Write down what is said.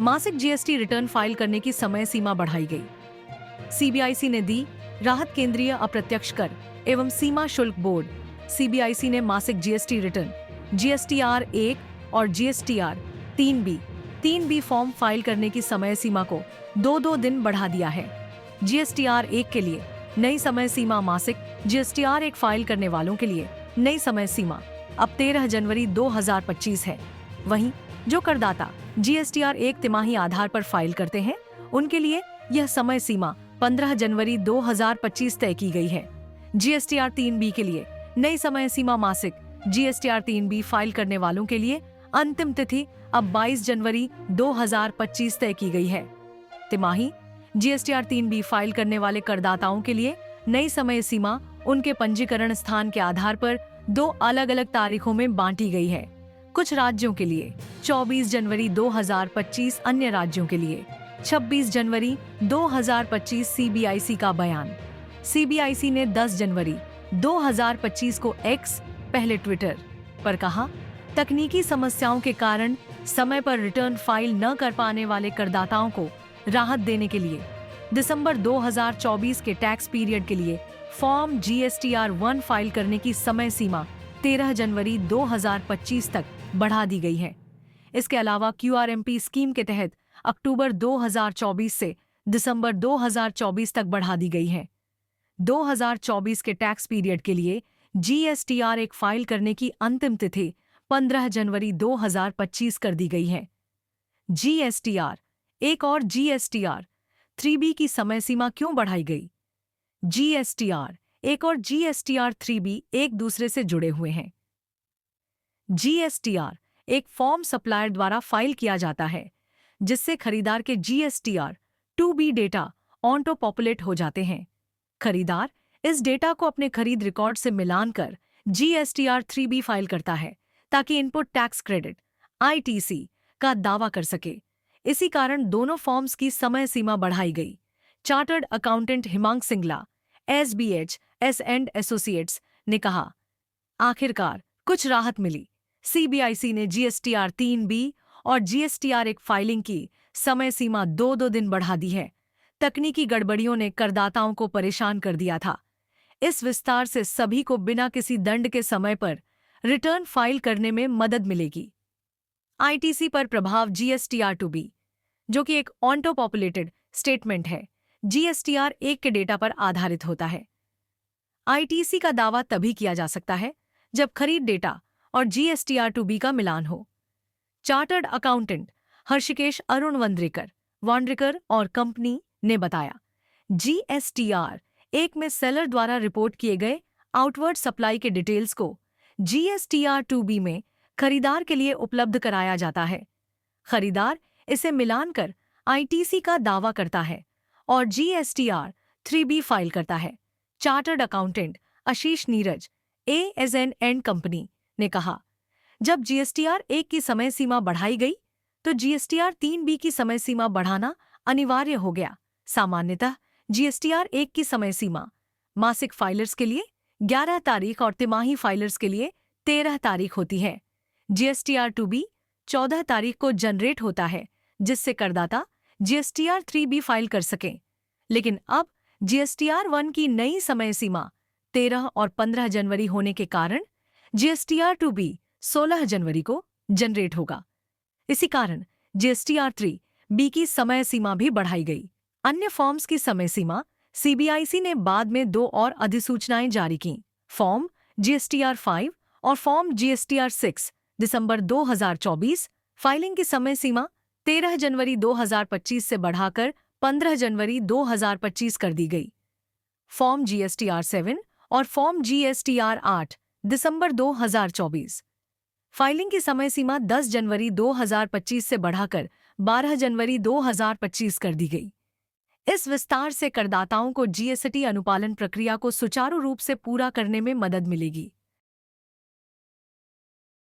मासिक GST return file करने की समय सीमा बढ़ाई गई। सीबीआईसी ने दी राहत। केंद्रीय अप्रत्यक्ष कर एवं सीमा शुल्क बोर्ड सीबीआईसी ने मासिक जीएसटी रिटर्न जीएसटीआर 1 और जीएसटीआर 3B फॉर्म फाइल करने की समय सीमा को 2 दिन बढ़ा दिया है। जीएसटीआर 1 के लिए नई समय सीमा मासिक जीएसटीआर 1 फाइल करने वालों के लिए नई समय सीमा अब 13 जनवरी 2025 है। वहीं जो करदाता जीएसटीआर 1 तिमाही आधार पर फाइल करते हैं उनके लिए यह समय सीमा 15 जनवरी 2025 तय की गई है। जीएसटीआर 3B के लिए नई समय सीमा मासिक जीएसटीआर 3B फाइल करने वालों के लिए अंतिम तिथि अब 22 जनवरी 2025 तय की गई है। तिमाही जीएसटीआर 3B फाइल करने वाले करदाताओं के लिए नई समय सीमा उनके पंजीकरण स्थान के आधार पर 2 अलग-अलग तारीखों में बांटी गई है। कुछ राज्यों के लिए 24 जनवरी 2025, अन्य राज्यों के लिए 26 जनवरी 2025। सीबीआईसी का बयान। सीबीआईसी ने 10 जनवरी 2025 को एक्स, पहले ट्विटर, पर कहा, तकनीकी समस्याओं के कारण समय पर रिटर्न फाइल न कर पाने वाले करदाताओं को राहत देने के लिए दिसंबर 2024 के टैक्स पीरियड के लिए फॉर्म जीएसटीआर 1 फाइल करने की समय सीमा 13 जनवरी 2025 तक बढ़ा दी गई है। इसके अलावा क्यूआरएमपी स्कीम के तहत अक्टूबर 2024 से दिसंबर 2024 तक बढ़ा दी गई है। 2024 के टैक्स पीरियड के लिए जीएसटीआर 1 फाइल करने की अंतिम तिथि 15 जनवरी 2025 कर दी गई है। जीएसटीआर 1 और जीएसटीआर 3B की समय सीमा क्यों बढ़ाई गई? जीएसटीआर 1 और जीएसटीआर 3B एक दूसरे से जुड़े हुए हैं। जीएसटीआर एक फॉर्म सप्लायर द्वारा फाइल किया जाता है जिससे खरीदार के GSTR 2B data auto populate हो जाते हैं। खरीदार इस डेटा को अपने खरीद रिकॉर्ड से मिलान कर जीएसटीआर 3B फाइल करता है ताकि इनपुट टैक्स क्रेडिट ITC का दावा कर सके। इसी कारण दोनों फॉर्म्स की समय सीमा बढ़ाई गई। Chartered accountant Himank Singla SBH and associates ने कहा, आखिरकार कुछ राहत मिली। सीबीआईसी ने जीएसटीआर 3B और जीएसटीआर 1 फाइलिंग की समय सीमा 2 दिन बढ़ा दी है। तकनीकी गड़बड़ियों ने करदाताओं को परेशान कर दिया था। इस विस्तार से सभी को बिना किसी दंड के समय पर रिटर्न फाइल करने में मदद मिलेगी। ITC पर प्रभाव। जीएसटीआर 2B, जो कि एक ऑटो पॉपुलेटेड स्टेटमेंट है, जीएसटीआर 1 के डेटा पर आधारित होता है। ITC का दावा तभी किया जा सकता है जब खरीद डेटा और जीएसटीआर 2B का मिलान हो। चार्टर्ड अकाउंटेंट हर्षिकेश अरुण वांड्रेकर और कंपनी ने बताया, जीएसटीआर 1 में सेलर द्वारा रिपोर्ट किए गए आउटवर्ड सप्लाई के डिटेल्स को जीएसटीआर 2B में खरीदार के लिए उपलब्ध कराया जाता है। खरीदार इसे मिलान कर ITC का दावा करता है और जीएसटीआर 3B फाइल करता है। Chartered accountant Ashish Neeraj ASN and company ने कहा, जब जीएसटीआर 1 की समय सीमा बढ़ाई गई तो जीएसटीआर 3B की समय सीमा बढ़ाना अनिवार्य हो गया। सामान्यतः जीएसटीआर 1 की समय सीमा मासिक फाइलर्स के लिए 11 तारीख और तिमाही फाइलर्स के लिए 13 तारीख होती है। जीएसटीआर 2B 14 तारीख को जनरेट होता है जिससे करदाता जीएसटीआर 3B फाइल कर सकें। लेकिन अब जीएसटीआर 1 की नई समय सीमा 13 और 15 जनवरी होने के कारण जीएसटीआर 2B 16 जनवरी को जनरेट होगा। इसी कारण जीएसटीआर 3B की समय सीमा भी बढ़ाई गई। अन्य फॉर्म्स की समय सीमा सीबीआईसी ने बाद में 2 और अधिसूचनाएं जारी की। फॉर्म जीएसटीआर 5 और फॉर्म जीएसटीआर 6 दिसंबर 2024 फाइलिंग की समय सीमा 13 जनवरी 2025 से बढ़ाकर 15 जनवरी 2025 कर दी गई। फॉर्म जीएसटीआर 7 और फॉर्म जीएसटीआर 8 दिसंबर 2024 फाइलिंग की समय सीमा 10 जनवरी 2025 से बढ़ाकर 12 जनवरी 2025 कर दी गई। इस विस्तार से करदाताओं को जीएसटी अनुपालन प्रक्रिया को सुचारू रूप से पूरा करने में मदद मिलेगी।